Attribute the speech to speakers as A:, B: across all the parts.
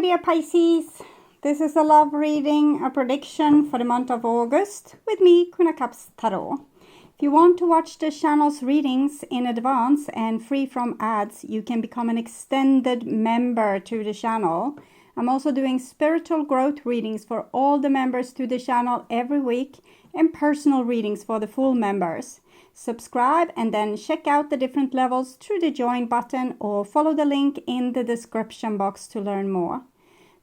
A: dear Pisces. This is a love reading, a prediction for the month of August with me, Queen of Cups Tarot. If you want to watch the channel's readings in advance and free from ads, you can become an extended member to the channel. I'm also doing spiritual growth readings for all the members to the channel every week and personal readings for the full members. Subscribe and then check out the different levels through the join button or follow the link in the description box to learn more.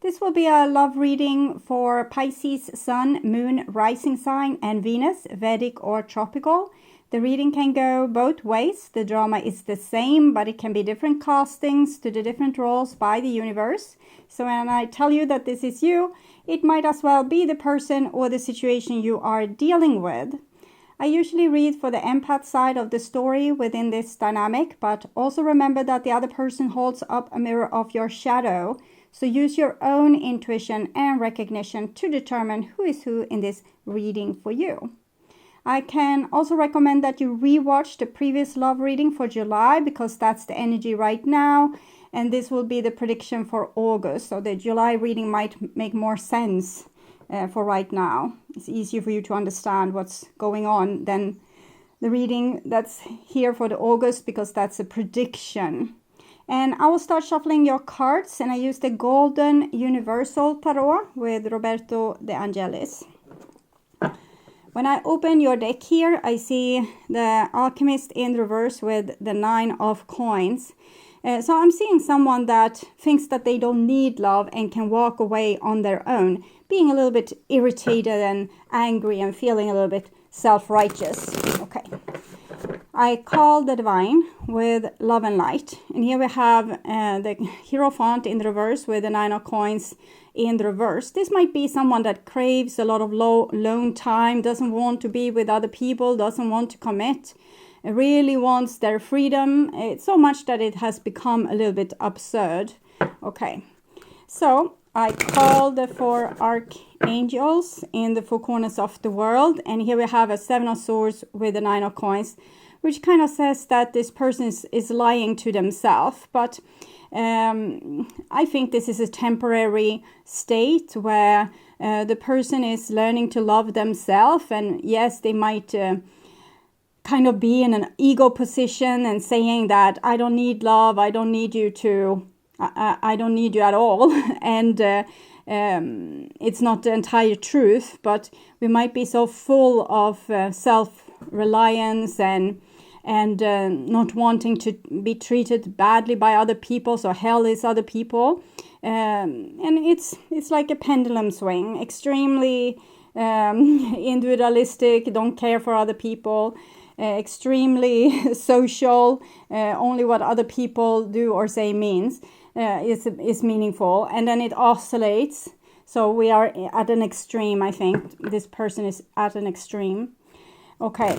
A: This will be a love reading for Pisces, Sun, Moon, Rising sign and Venus, Vedic or tropical. The reading can go both ways. The drama is the same, but it can be different castings to the different roles by the universe. So when I tell you that this is you, it might as well be the person or the situation you are dealing with. I usually read for the empath side of the story within this dynamic, but also remember that the other person holds up a mirror of your shadow. So use your own intuition and recognition to determine who is who in this reading for you. I can also recommend that you rewatch the previous love reading for July because that's the energy right now. And this will be the prediction for August. So the July reading might make more sense for right now. It's easier for you to understand what's going on than the reading that's here for the August because that's a prediction. And I will start shuffling your cards, and I use the Golden Universal Tarot with Roberto De Angelis. When I open your deck here, I see the Alchemist in reverse with the 9 of coins. So I'm seeing someone that thinks that they don't need love and can walk away on their own, being a little bit irritated and angry and feeling a little bit self-righteous. Okay. I call the Divine with Love and Light. And here we have the Hierophant in reverse with the 9 of coins in reverse. This might be someone that craves a lot of lone time, doesn't want to be with other people, doesn't want to commit, really wants their freedom. It's so much that it has become a little bit absurd. Okay, so I call the 4 archangels in the 4 corners of the world. And here we have a 7 of swords with the 9 of coins, which kind of says that this person is lying to themselves. But I think this is a temporary state where the person is learning to love themselves. And yes, they might kind of be in an ego position and saying that I don't need love, I don't need you to, I don't need you at all. And it's not the entire truth, but we might be so full of self-reliance and not wanting to be treated badly by other people, so hell is other people. And it's like a pendulum swing, extremely individualistic, don't care for other people, extremely social, only what other people do or say means is meaningful, and then it oscillates. So we are at an extreme. I think this person is at an extreme. Okay.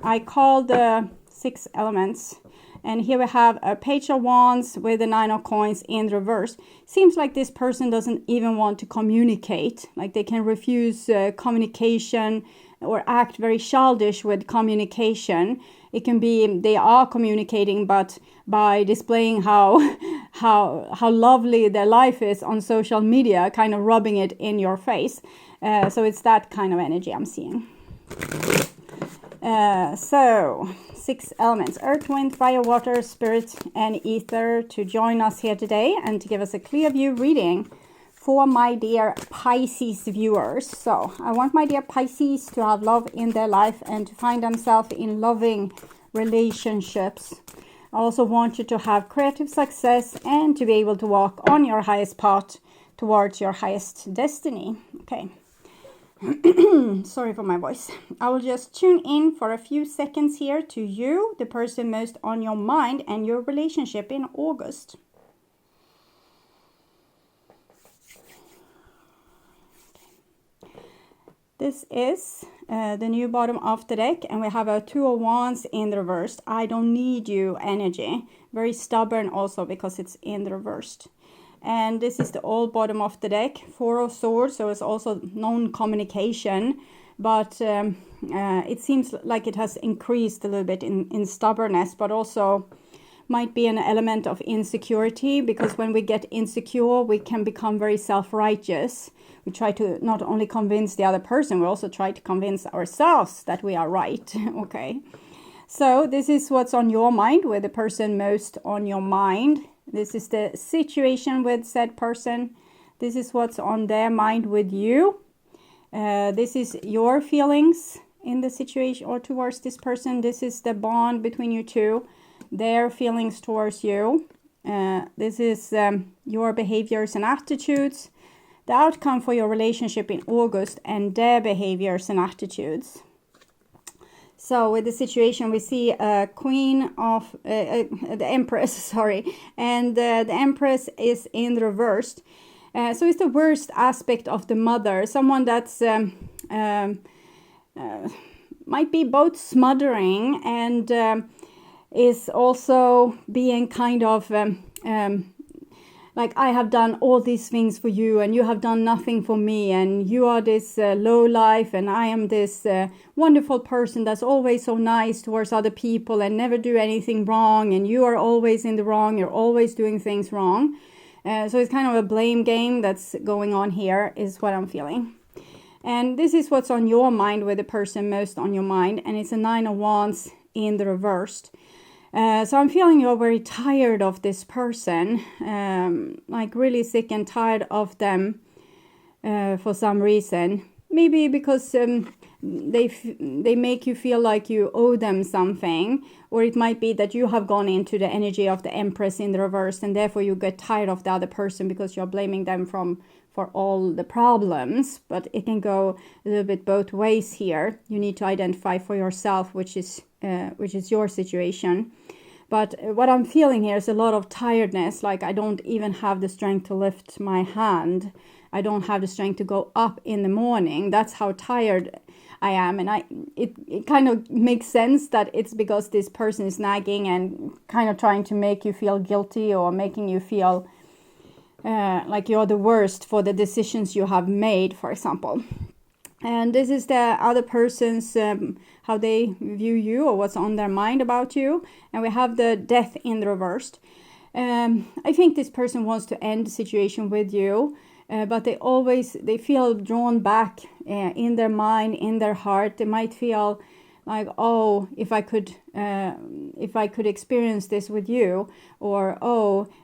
A: I call the 6 elements, and here we have a Page of Wands with the 9 of coins in reverse. Seems like this person doesn't even want to communicate, like they can refuse communication or act very childish with communication. It can be they are communicating, but by displaying how lovely their life is on social media, kind of rubbing it in your face. So it's that kind of energy I'm seeing. So 6 elements: earth, wind, fire, water, spirit and ether to join us here today and to give us a clear view reading for my dear Pisces viewers. So I want my dear Pisces to have love in their life and to find themselves in loving relationships. I also want you to have creative success and to be able to walk on your highest path towards your highest destiny. Okay. Sorry for my voice. I will just tune in for a few seconds here to you, the person most on your mind, and your relationship in August. This is the new bottom of the deck, and we have a 2 of Wands in the reversed. I don't need you energy. Very stubborn also because it's in the reversed. And this is the old bottom of the deck, 4 of Swords, so it's also non-communication. But it seems like it has increased a little bit in stubbornness, but also Might be an element of insecurity, because when we get insecure, we can become very self-righteous. We try to not only convince the other person, we also try to convince ourselves that we are right. Okay. So this is what's on your mind, with the person most on your mind. This is the situation with said person. This is what's on their mind with you. This is your feelings in the situation or towards this person. This is the bond between you two. Their feelings towards you. This is your behaviors and attitudes. The outcome for your relationship in August and their behaviors and attitudes. So with the situation, we see a queen of the empress, sorry, and the empress is in the reversed. So it's the worst aspect of the mother, someone that's might be both smothering and is also being kind of like, I have done all these things for you and you have done nothing for me, and you are this low life and I am this wonderful person that's always so nice towards other people and never do anything wrong, and you are always in the wrong, you're always doing things wrong. So it's kind of a blame game that's going on here, is what I'm feeling. And this is what's on your mind, with the person most on your mind, and it's a 9 of Wands in the reversed. So I'm feeling you're very tired of this person, like really sick and tired of them for some reason. Maybe because they make you feel like you owe them something, or it might be that you have gone into the energy of the Empress in the reverse, and therefore you get tired of the other person because you're blaming them for all the problems. But it can go a little bit both ways here. You need to identify for yourself which is your situation. But what I'm feeling here is a lot of tiredness, like I don't even have the strength to lift my hand. I don't have the strength to go up in the morning. That's how tired I am. And it kind of makes sense that it's because this person is nagging and kind of trying to make you feel guilty, or making you feel like you're the worst for the decisions you have made, for example. And this is the other person's, how they view you, or what's on their mind about you. And we have the Death in the reversed. I think this person wants to end the situation with you, but they feel drawn back in their mind, in their heart. They might feel like, oh, if I could experience this with you, or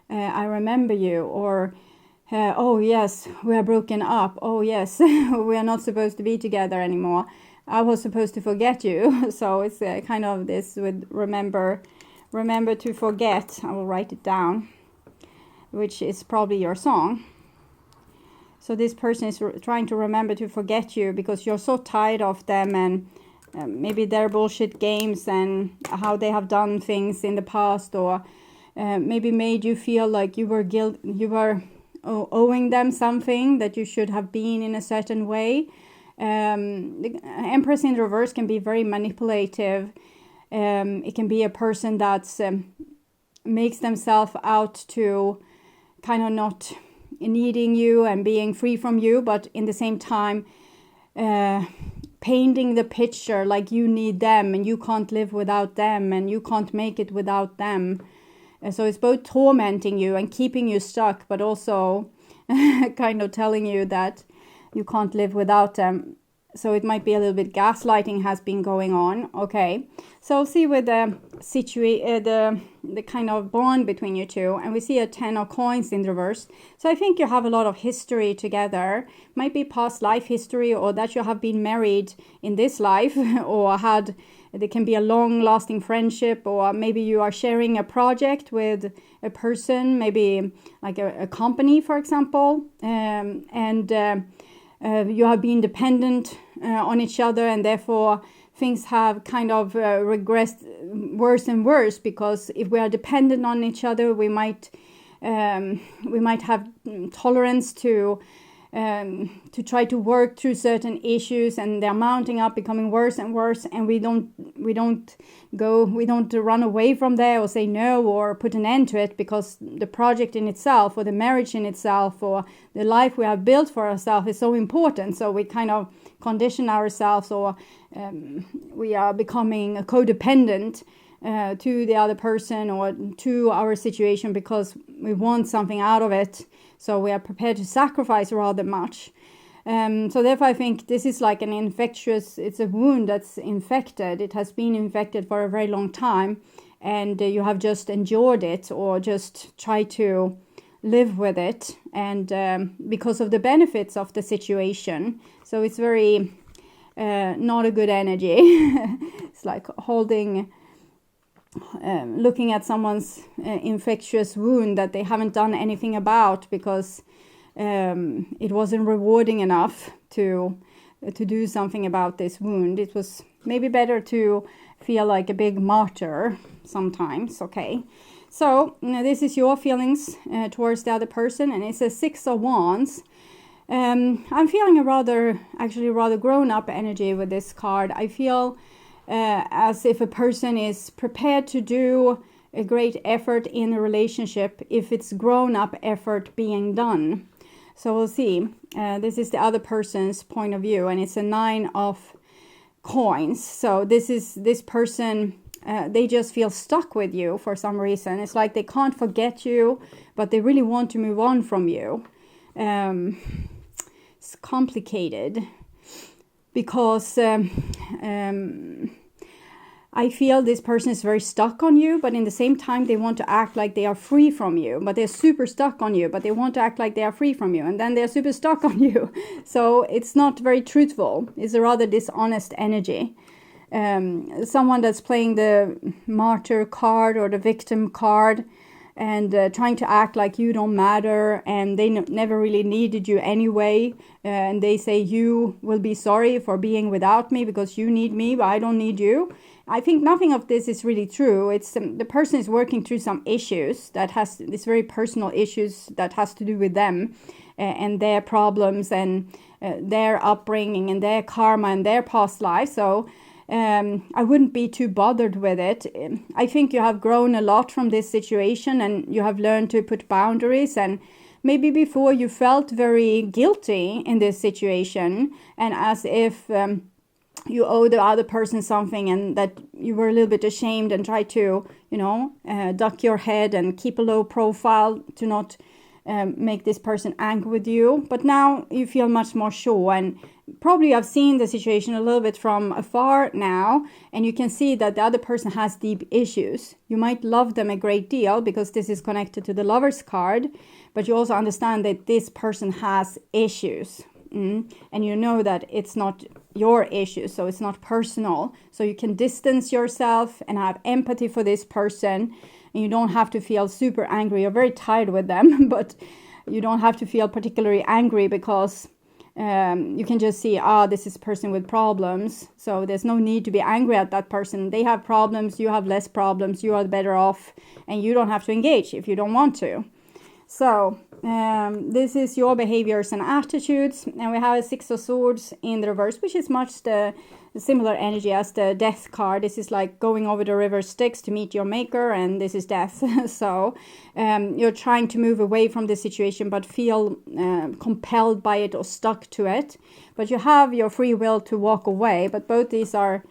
A: I remember you, or oh yes, we are broken up. Oh yes, we are not supposed to be together anymore. I was supposed to forget you. So it's kind of this with remember to forget. I will write it down, which is probably your song. So this person is trying to remember to forget you because you're so tired of them, and maybe their bullshit games and how they have done things in the past, or maybe made you feel like you were owing them something, that you should have been in a certain way. The Empress in reverse can be very manipulative. It can be a person that makes themselves out to kind of not needing you and being free from you, but in the same time painting the picture like you need them and you can't live without them and you can't make it without them. So it's both tormenting you and keeping you stuck, but also kind of telling you that you can't live without them. So it might be a little bit gaslighting has been going on. Okay, so see with the the kind of bond between you two, and we see a 10 of coins in reverse. So I think you have a lot of history together. Might be past life history, or that you have been married in this life, or there can be a long-lasting friendship, or maybe you are sharing a project with a person, maybe like a company, for example, and you have been dependent on each other, and therefore things have kind of regressed worse and worse, because if we are dependent on each other, we might have tolerance to try to work through certain issues, and they're mounting up, becoming worse and worse, and we don't run away from there or say no or put an end to it, because the project in itself, or the marriage in itself, or the life we have built for ourselves is so important. So we kind of condition ourselves, or we are becoming codependent to the other person or to our situation because we want something out of it. So we are prepared to sacrifice rather much. So therefore I think this is like an infectious, it's a wound that's infected. It has been infected for a very long time, and you have just endured it or just tried to live with it, and because of the benefits of the situation. So it's very not a good energy. It's like holding, looking at someone's infectious wound that they haven't done anything about because it wasn't rewarding enough to do something about this wound. It was maybe better to feel like a big martyr sometimes. Okay, so this is your feelings towards the other person, and it's a 6 of Wands. I'm feeling a rather grown up energy with this card. I feel as if a person is prepared to do a great effort in a relationship if it's grown up effort being done. So we'll see. This is the other person's point of view, and it's a 9 of coins. So this person, they just feel stuck with you for some reason. It's like they can't forget you, but they really want to move on from you. It's complicated because I feel this person is very stuck on you, but in the same time they want to act like they are free from you, but they're super stuck on you, but they want to act like they are free from you, and then they're super stuck on you. So it's not very truthful. It's a rather dishonest energy. Someone that's playing the martyr card or the victim card and trying to act like you don't matter, and they never really needed you anyway, and they say you will be sorry for being without me because you need me, but I don't need you. I think nothing of this is really true. It's the person is working through some issues that has these very personal issues that has to do with them and their problems and their upbringing and their karma and their past life. So I wouldn't be too bothered with it. I think you have grown a lot from this situation, and you have learned to put boundaries, and maybe before you felt very guilty in this situation and as if you owe the other person something, and that you were a little bit ashamed and tried to, duck your head and keep a low profile to not make this person angry with you. But now you feel much more sure, and probably you have seen the situation a little bit from afar now, and you can see that the other person has deep issues. You might love them a great deal because this is connected to the Lover's card, but you also understand that this person has issues. And you know that it's not your issue, so it's not personal. So you can distance yourself and have empathy for this person, and you don't have to feel super angry. You're very tired with them, but you don't have to feel particularly angry because you can just see, this is a person with problems. So there's no need to be angry at that person. They have problems, you have less problems, you are better off, and you don't have to engage if you don't want to. So this is your behaviors and attitudes, and we have a 6 of Swords in the reverse, which is much the similar energy as the Death card. This is like going over the river Styx to meet your maker, and this is death. So you're trying to move away from the situation but feel compelled by it or stuck to it, but you have your free will to walk away. But both these are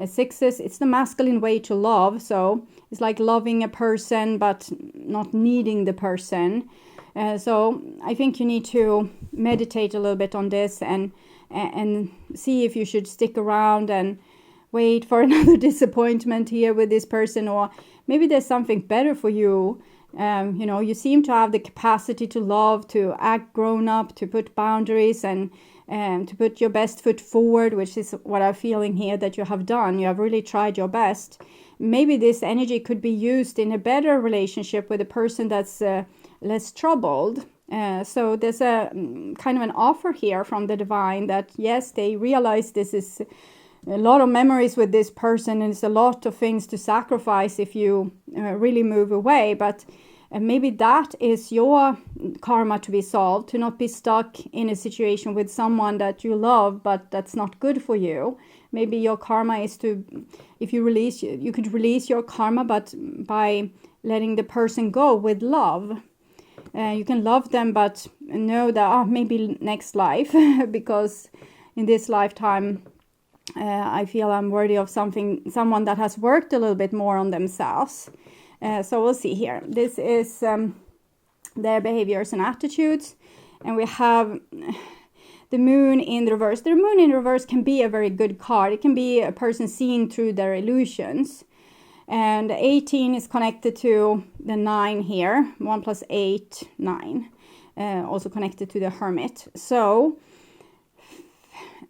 A: sixes. It's the masculine way to love, so it's like loving a person but not needing the person. So I think you need to meditate a little bit on this and see if you should stick around and wait for another disappointment here with this person, or maybe there's something better for you. You seem to have the capacity to love, to act grown up, to put boundaries and to put your best foot forward, which is what I'm feeling here that you have done. You have really tried your best. Maybe this energy could be used in a better relationship with a person that's less troubled. So there's a kind of an offer here from the divine that, yes, they realize this is a lot of memories with this person, and it's a lot of things to sacrifice if you really move away. But maybe that is your karma to be solved, to not be stuck in a situation with someone that you love, but that's not good for you. Maybe your karma is to, if you release, you could release your karma, but by letting the person go with love. You can love them, but know that maybe next life, because in this lifetime I feel I'm worthy of someone that has worked a little bit more on themselves. So we'll see here. This is their behaviors and attitudes. And we have the moon in the reverse. The moon in reverse can be a very good card. It can be a person seeing through their illusions. And 18 is connected to the 9 here. 1 plus 8, 9. Also connected to the Hermit. So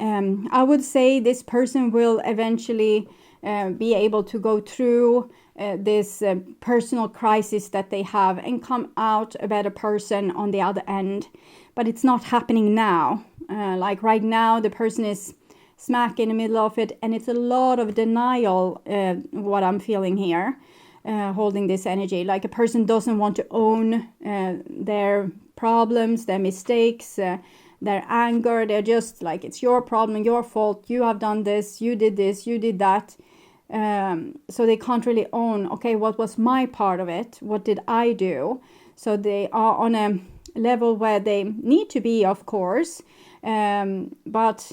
A: I would say this person will eventually be able to go through this personal crisis that they have and come out a better person on the other end. But it's not happening now. Like right now, the person is smack in the middle of it, and it's a lot of denial, what I'm feeling here, holding this energy. Like a person doesn't want to own their problems, their mistakes, their anger. They're just like, it's your problem, your fault, you have done this, you did that. So they can't really own, okay, what was my part of it? What did I do? So they are on a level where they need to be, of course, but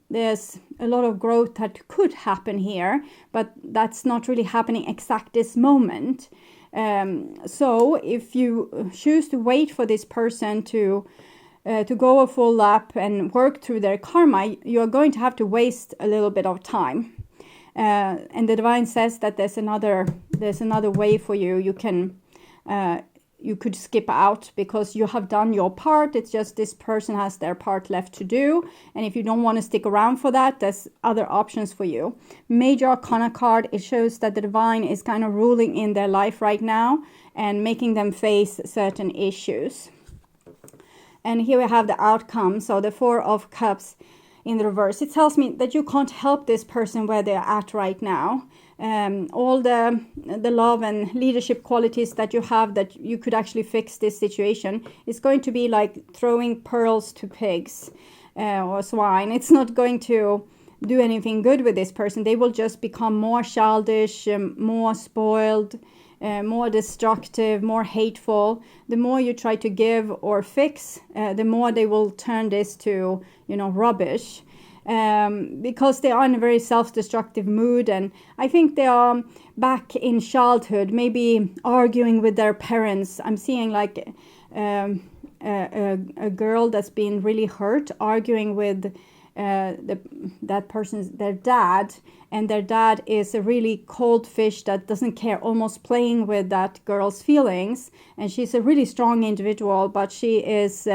A: there's a lot of growth that could happen here, but that's not really happening exact this moment. So if you choose to wait for this person to go a full lap and work through their karma, you're going to have to waste a little bit of time. And the divine says that there's another way for you. You could skip out because you have done your part. It's just this person has their part left to do. And if you don't want to stick around for that, there's other options for you. Major Arcana card, it shows that the divine is kind of ruling in their life right now and making them face certain issues. And here we have the outcome. So the 4 of Cups in the reverse. It tells me that you can't help this person where they're at right now. All the love and leadership qualities that you have, that you could actually fix this situation, is going to be like throwing pearls to pigs or swine. It's not going to do anything good with this person. They will just become more childish, more spoiled, more destructive, more hateful. The more you try to give or fix, the more they will turn this to, rubbish. Because they are in a very self-destructive mood, and I think they are back in childhood, maybe arguing with their parents. I'm seeing like a girl that's been really hurt, arguing with that person's their dad, and their dad is a really cold fish that doesn't care, almost playing with that girl's feelings. And she's a really strong individual, but she is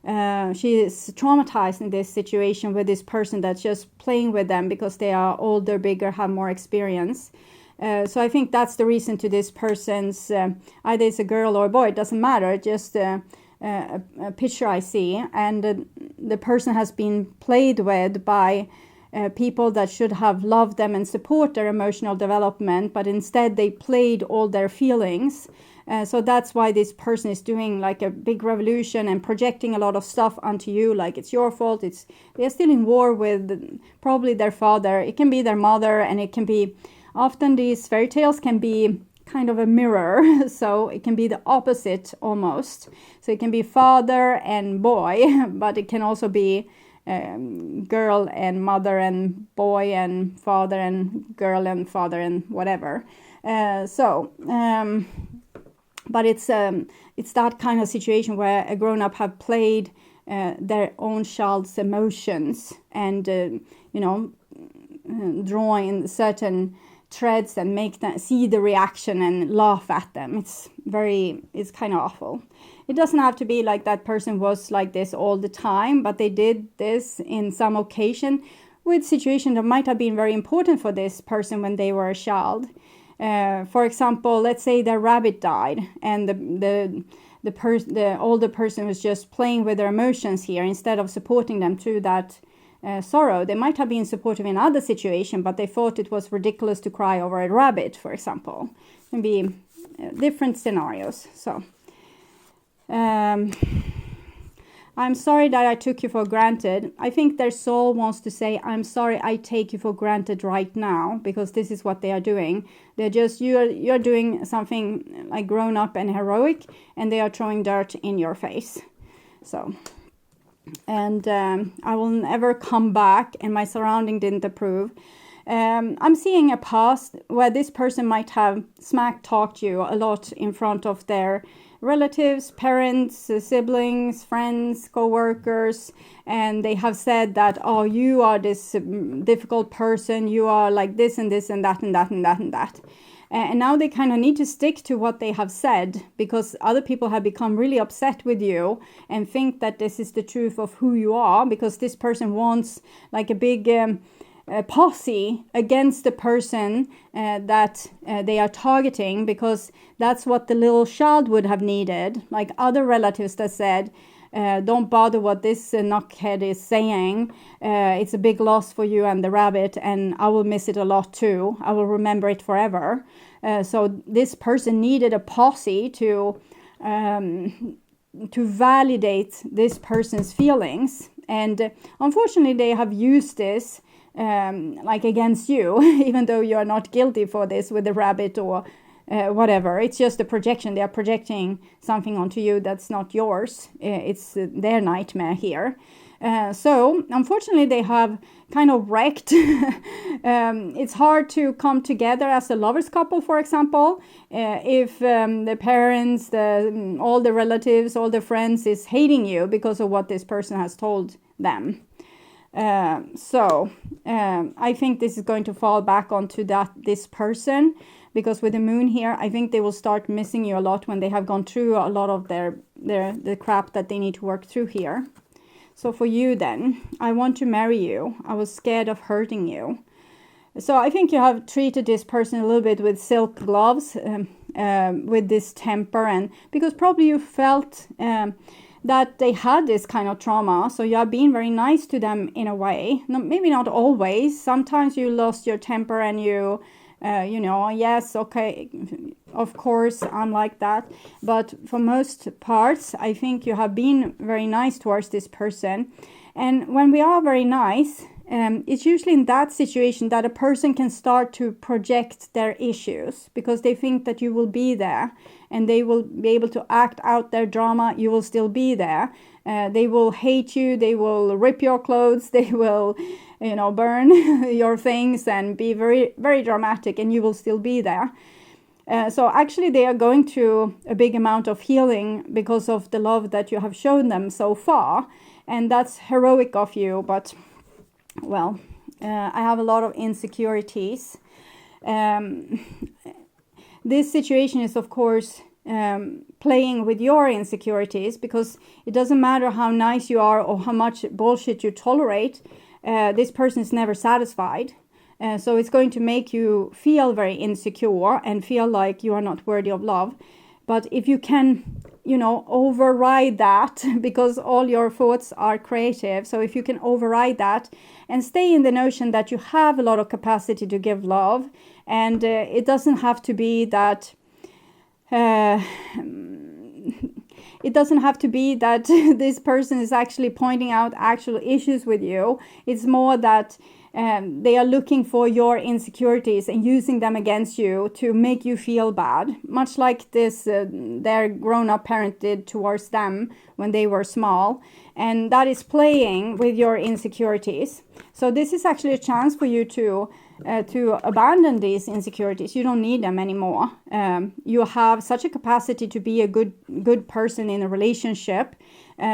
A: traumatized in this situation with this person that's just playing with them because they are older, bigger, have more experience. So I think that's the reason to this person's, either it's a girl or a boy, it doesn't matter, just a picture I see. And the person has been played with by people that should have loved them and support their emotional development, but instead they played all their feelings. So that's why this person is doing like a big revolution and projecting a lot of stuff onto you, like it's your fault. They're still in war with probably their father. It can be their mother, and it can be, often these fairy tales can be kind of a mirror. So it can be the opposite almost. So it can be father and boy, but it can also be girl and mother and boy and father and girl and father and whatever. But it's that kind of situation where a grown-up have played their own child's emotions and drawing certain threads and make them see the reaction and laugh at them. It's kind of awful. It doesn't have to be like that person was like this all the time, but they did this in some occasion with situation that might have been very important for this person when they were a child. For example, let's say their rabbit died, and the older person was just playing with their emotions here instead of supporting them through that sorrow. They might have been supportive in other situations, but they thought it was ridiculous to cry over a rabbit, for example. It can be different scenarios. So I'm sorry that I took you for granted. I think their soul wants to say, I'm sorry I take you for granted right now, because this is what they are doing. They're just, you're doing something like grown up and heroic, and they are throwing dirt in your face. So and I will never come back, and my surrounding didn't approve. I'm seeing a past where this person might have smack talked you a lot in front of their relatives, parents, siblings, friends, co-workers, and they have said that, oh, you are this difficult person, you are like this and this and that and that and that and that. And now they kind of need to stick to what they have said, because other people have become really upset with you and think that this is the truth of who you are, because this person wants like a big posse against the person that they are targeting, because that's what the little child would have needed. Like other relatives that said, don't bother what this knockhead is saying. It's a big loss for you and the rabbit, and I will miss it a lot too. I will remember it forever. So this person needed a posse to validate this person's feelings. And unfortunately, they have used this like against you, even though you are not guilty for this with the rabbit or whatever. It's just a projection. They are projecting something onto you that's not yours. It's their nightmare here. So unfortunately, they have kind of wrecked. It's hard to come together as a lovers couple, for example, if the parents, all the relatives, all the friends is hating you because of what this person has told them. So I think this is going to fall back onto this person, because with the moon here, I think they will start missing you a lot when they have gone through a lot of the crap that they need to work through here. So for you then, I want to marry you. I was scared of hurting you. So I think you have treated this person a little bit with silk gloves, with this temper, and because probably you felt that they had this kind of trauma. So you have been very nice to them in a way. No, maybe not always. Sometimes you lost your temper and you yes, okay, of course, I'm like that. But for most parts, I think you have been very nice towards this person. And when we are very nice, it's usually in that situation that a person can start to project their issues, because they think that you will be there and they will be able to act out their drama. You will still be there. They will hate you. They will rip your clothes. They will, burn your things and be very, very dramatic, and you will still be there. So actually they are going through a big amount of healing because of the love that you have shown them so far. And that's heroic of you. But, well, I have a lot of insecurities. This situation is, of course, playing with your insecurities, because it doesn't matter how nice you are or how much bullshit you tolerate. This person is never satisfied. So it's going to make you feel very insecure and feel like you are not worthy of love. But if you can, override that, because all your thoughts are creative. So if you can override that and stay in the notion that you have a lot of capacity to give love, and it doesn't have to be that this person is actually pointing out actual issues with you. It's more that they are looking for your insecurities and using them against you to make you feel bad, much like this their grown-up parent did towards them when they were small. And that is playing with your insecurities. So this is actually a chance for you to abandon these insecurities. You don't need them anymore. You have such a capacity to be a good person in a relationship.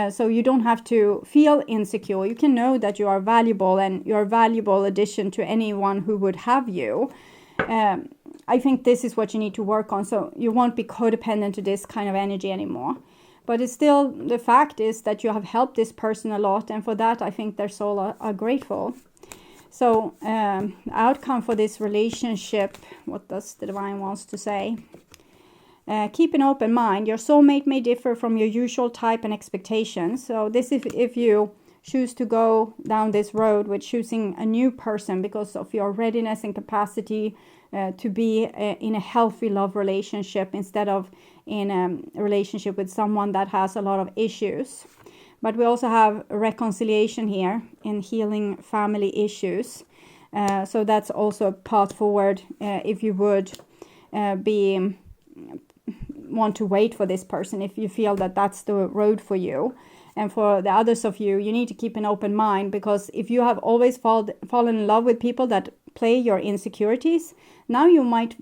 A: So you don't have to feel insecure. You can know that you are valuable, and you're a valuable addition to anyone who would have you. I think this is what you need to work on. So you won't be codependent to this kind of energy anymore. But it's still, the fact is that you have helped this person a lot. And for that, I think their soul are grateful. So outcome for this relationship, what does the divine wants to say? Keep an open mind. Your soulmate may differ from your usual type and expectations. So this if you choose to go down this road with choosing a new person because of your readiness and capacity to be in a healthy love relationship instead of in a relationship with someone that has a lot of issues. But we also have reconciliation here in healing family issues. So that's also a path forward if you would want to wait for this person, if you feel that that's the road for you. And for the others of you, you need to keep an open mind, because if you have always fallen in love with people that play your insecurities, now you might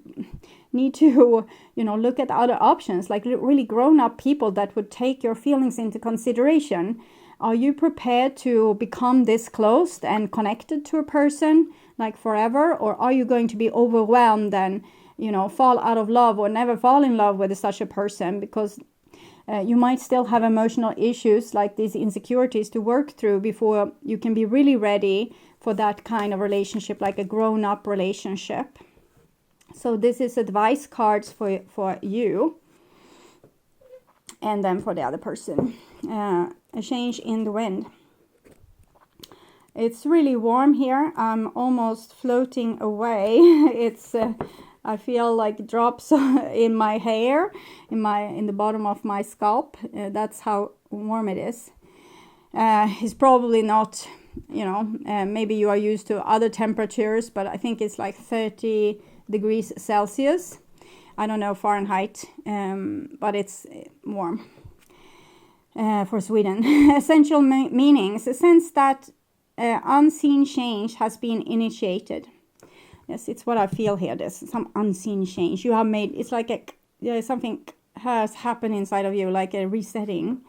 A: need to, look at other options, like really grown-up people that would take your feelings into consideration. Are you prepared to become this close and connected to a person, like forever? Or are you going to be overwhelmed and, fall out of love or never fall in love with such a person? Because you might still have emotional issues like these insecurities to work through before you can be really ready for that kind of relationship, like a grown-up relationship. So this is advice cards for you, and then for the other person. A change in the wind. It's really warm here. I'm almost floating away. It's I feel like drops in my hair, in the bottom of my scalp. That's how warm it is. It's probably not, maybe you are used to other temperatures, but I think it's like 30 degrees Celsius. I don't know Fahrenheit, but it's warm for Sweden. Essential meanings. A sense that unseen change has been initiated. Yes, it's what I feel here. There's some unseen change. You have made, it's like something has happened inside of you, like a resetting.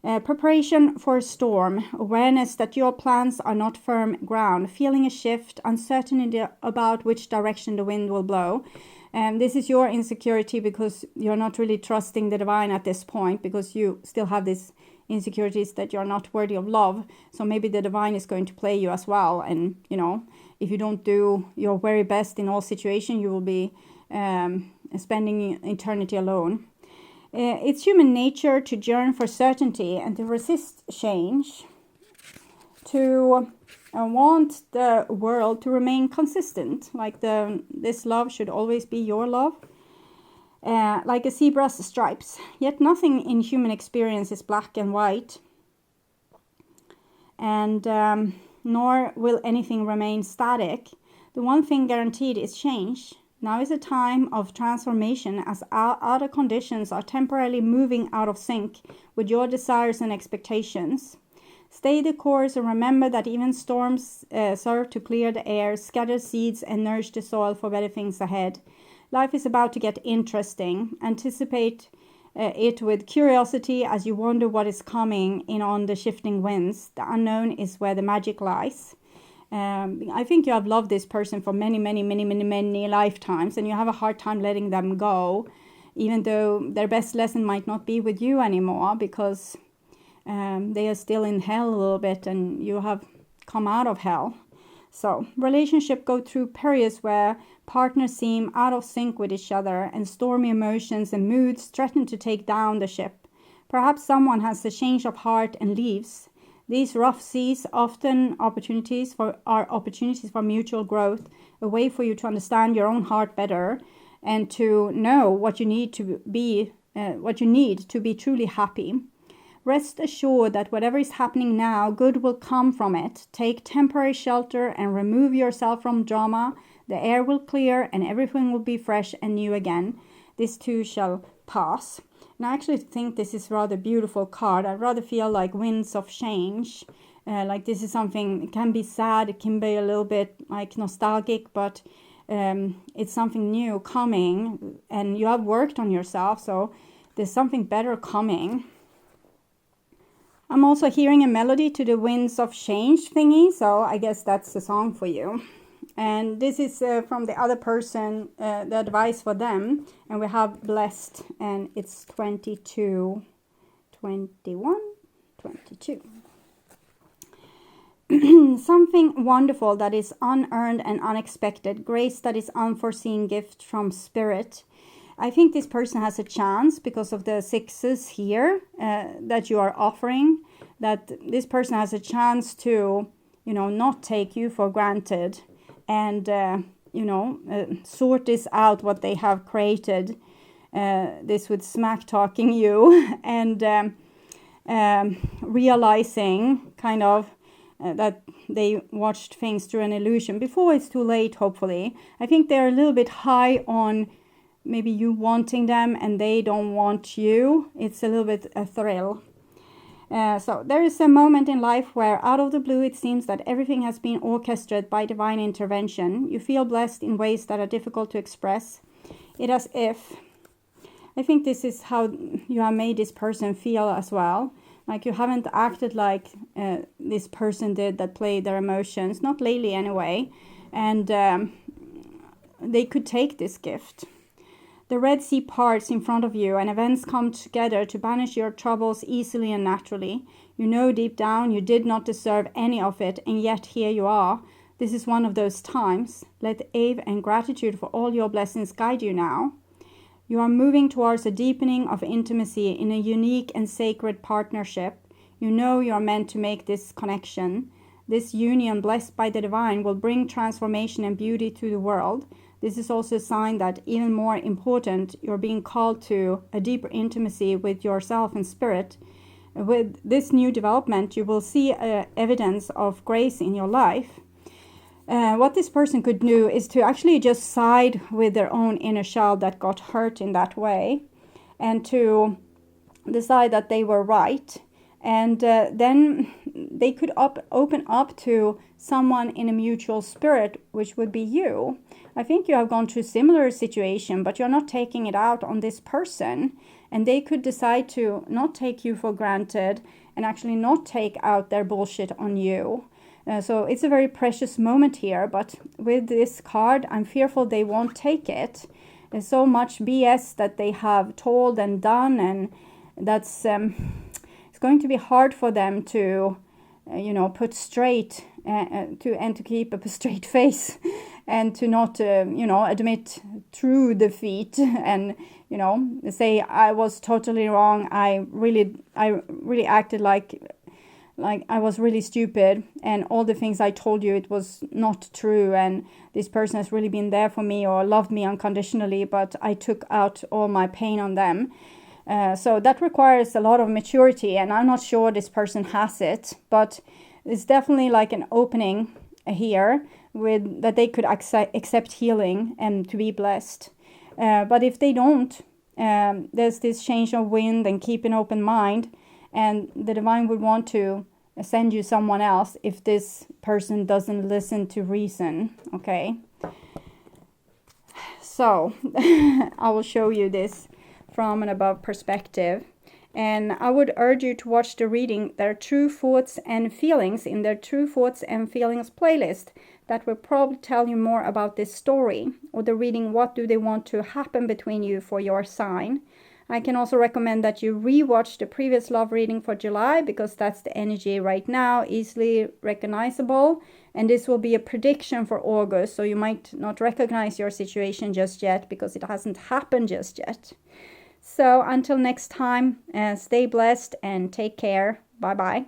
A: Preparation for a storm. Awareness that your plans are not firm ground. Feeling a shift. Uncertainty about which direction the wind will blow. This is your insecurity because you're not really trusting the divine at this point, because you still have these insecurities that you're not worthy of love. So maybe the divine is going to play you as well. And, if you don't do your very best in all situations, you will be spending eternity alone. It's human nature to yearn for certainty and to resist change, to want the world to remain consistent, like this love should always be your love, like a zebra's stripes. Yet nothing in human experience is black and white, and nor will anything remain static. The one thing guaranteed is change. Now is a time of transformation, as outer conditions are temporarily moving out of sync with your desires and expectations. Stay the course and remember that even storms serve to clear the air, scatter seeds, and nourish the soil for better things ahead. Life is about to get interesting. Anticipate it with curiosity as you wonder what is coming in on the shifting winds. The unknown is where the magic lies. I think you have loved this person for many, many, many, many, many lifetimes, and you have a hard time letting them go, even though their best lesson might not be with you anymore, because they are still in hell a little bit, and you have come out of hell. So relationships go through periods where partners seem out of sync with each other, and stormy emotions and moods threaten to take down the ship. Perhaps someone has a change of heart and leaves. These rough seas often are opportunities for mutual growth, a way for you to understand your own heart better, and to know what you need to be truly happy. Rest assured that whatever is happening now, good will come from it. Take temporary shelter and remove yourself from drama. The air will clear and everything will be fresh and new again. This too shall pass. And I actually think this is a rather beautiful card. I rather feel like winds of change. Like this is something, it can be sad, it can be a little bit like nostalgic, but it's something new coming, and you have worked on yourself, so there's something better coming. I'm also hearing a melody to the winds of change thingy, so I guess that's the song for you. And this is from the other person, the advice for them. And we have blessed, and it's 22, 21, 22. Something wonderful that is unearned and unexpected. Grace that is unforeseen gift from spirit. I think this person has a chance because of the sixes here that you are offering. That this person has a chance to, not take you for granted. And, sort this out, what they have created. This with smack talking you and realizing kind of that they watched things through an illusion before it's too late, hopefully. I think they're a little bit high on maybe you wanting them and they don't want you. It's a little bit a thrill. So there is a moment in life where out of the blue it seems that everything has been orchestrated by divine intervention. You feel blessed in ways that are difficult to express. It as if, I think this is how you have made this person feel as well. Like you haven't acted like this person did that played their emotions, not lately anyway. And they could take this gift. The Red Sea parts in front of you and events come together to banish your troubles easily and naturally. You know deep down you did not deserve any of it, and yet here you are. This is one of those times. Let awe and gratitude for all your blessings guide you now. You are moving towards a deepening of intimacy in a unique and sacred partnership. You know you are meant to make this connection. This union, blessed by the divine, will bring transformation and beauty to the world. This is also a sign that, even more important, you're being called to a deeper intimacy with yourself and spirit. With this new development, you will see evidence of grace in your life. What this person could do is to actually just side with their own inner child that got hurt in that way, and to decide that they were right. And then they could open up to someone in a mutual spirit, which would be you. I think you have gone through a similar situation, but you're not taking it out on this person. And they could decide to not take you for granted and actually not take out their bullshit on you. So it's a very precious moment here, but with this card, I'm fearful they won't take it. There's so much BS that they have told and done, and that's it's going to be hard for them to, put straight to keep up a straight face, and to not, admit true defeat, and say I was totally wrong. I really acted like I was really stupid, and all the things I told you, it was not true, and this person has really been there for me or loved me unconditionally, but I took out all my pain on them. So that requires a lot of maturity, and I'm not sure this person has it, but it's definitely like an opening here with that they could accept healing and to be blessed. But if they don't, there's this change of wind, and keep an open mind, and the divine would want to send you someone else if this person doesn't listen to reason. Okay, so I will show you this from an above perspective, and I would urge you to watch the reading Their True Thoughts and Feelings in their True Thoughts and Feelings playlist. That will probably tell you more about this story, or the reading What Do They Want to Happen Between You for your sign. I can also recommend that you rewatch the previous love reading for July, because that's the energy right now, easily recognizable. And this will be a prediction for August, so you might not recognize your situation just yet because it hasn't happened just yet. So until next time, stay blessed and take care. Bye-bye.